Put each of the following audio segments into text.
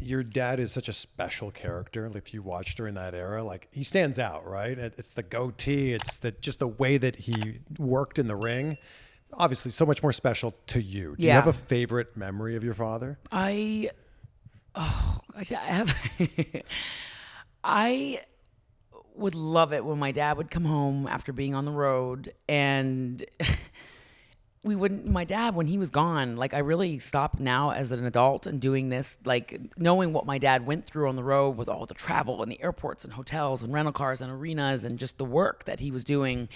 your dad is such a special character. If you watched during that era, like he stands out, right? It's the goatee. It's just the way that he worked in the ring. Obviously, so much more special to you. Do you have a favorite memory of your father? I have. I would love it when my dad would come home after being on the road, and my dad, when he was gone, like I really stopped now as an adult and doing this, like knowing what my dad went through on the road with all the travel and the airports and hotels and rental cars and arenas and just the work that he was doing.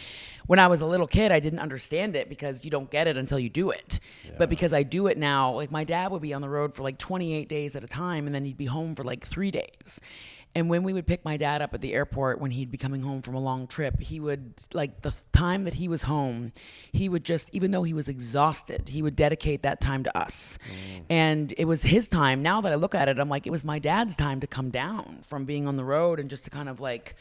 When I was a little kid, I didn't understand it because you don't get it until you do it. Yeah. But because I do it now, like my dad would be on the road for like 28 days at a time, and then he'd be home for like 3 days. And when we would pick my dad up at the airport, when he'd be coming home from a long trip, he would, like the time that he was home, he would just, even though he was exhausted, he would dedicate that time to us. And it was his time. Now that I look at it, I'm like, it was my dad's time to come down from being on the road and just to kind of like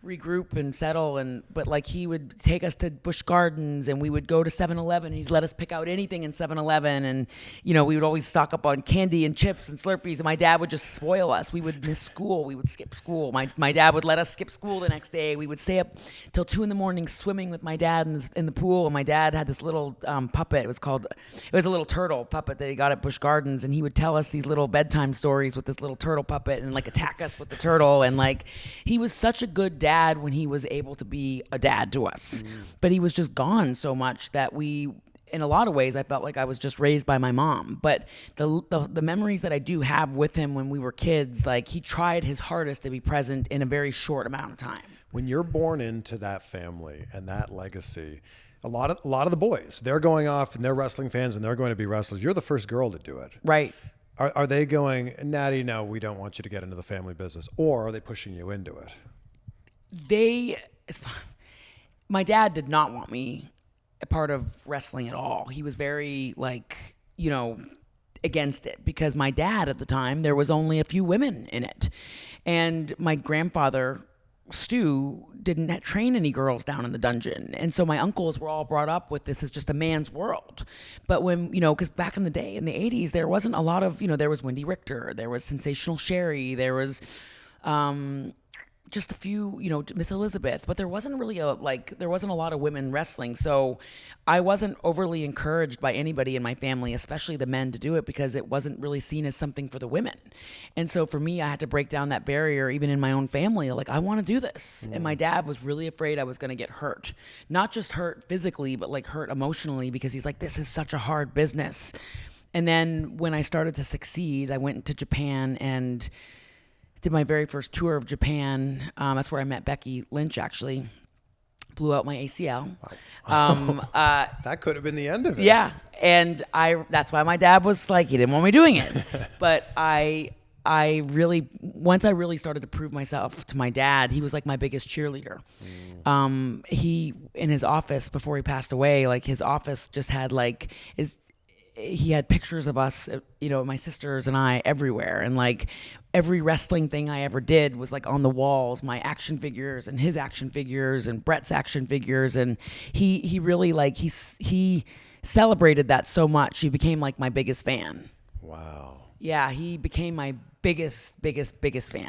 regroup and settle. But like he would take us to Busch Gardens, and we would go to 7-Eleven. He'd let us pick out anything in 7-Eleven, and we would always stock up on candy and chips and Slurpees, and my dad would just spoil us. We would miss school. We would skip school. My dad would let us skip school the next day. We would stay up till 2 a.m. swimming with my dad in the pool, and my dad had this little puppet. It was a little turtle puppet that he got at Busch Gardens, and he would tell us these little bedtime stories with this little turtle puppet and like attack us with the turtle, and like he was such a good dad when he was able to be a dad to us. But he was just gone so much that in a lot of ways, I felt like I was just raised by my mom. But the memories that I do have with him when we were kids, like he tried his hardest to be present in a very short amount of time. When you're born into that family and that legacy, a lot of the boys, they're going off and they're wrestling fans and they're going to be wrestlers. You're the first girl to do it. Right. Are they going, Natty, no, we don't want you to get into the family business? Or are they pushing you into it? My dad did not want me a part of wrestling at all. He was very against it, because my dad at the time, there was only a few women in it. And my grandfather, Stu, didn't train any girls down in the dungeon. And so my uncles were all brought up with this as just a man's world. But when, because back in the day, in the 80s, there wasn't a lot of, there was Wendy Richter, there was Sensational Sherry, there was just a few, Miss Elizabeth, but there wasn't really there wasn't a lot of women wrestling. So I wasn't overly encouraged by anybody in my family, especially the men, to do it, because it wasn't really seen as something for the women. And so for me, I had to break down that barrier, even in my own family. Like, I want to do this. And my dad was really afraid I was going to get hurt, not just hurt physically, but like hurt emotionally, because he's like, this is such a hard business. And then when I started to succeed, I went to Japan and did my very first tour of Japan. That's where I met Becky Lynch, actually. Blew out my ACL. That could have been the end of it. Yeah. And that's why my dad was like, he didn't want me doing it. But once I really started to prove myself to my dad, he was like my biggest cheerleader. He, in his office before he passed away, like his office just had he had pictures of us, my sisters and I, everywhere. And like every wrestling thing I ever did was like on the walls, my action figures and his action figures and Brett's action figures. And he really he celebrated that so much. He became like my biggest fan. Wow. Yeah, he became my biggest fan.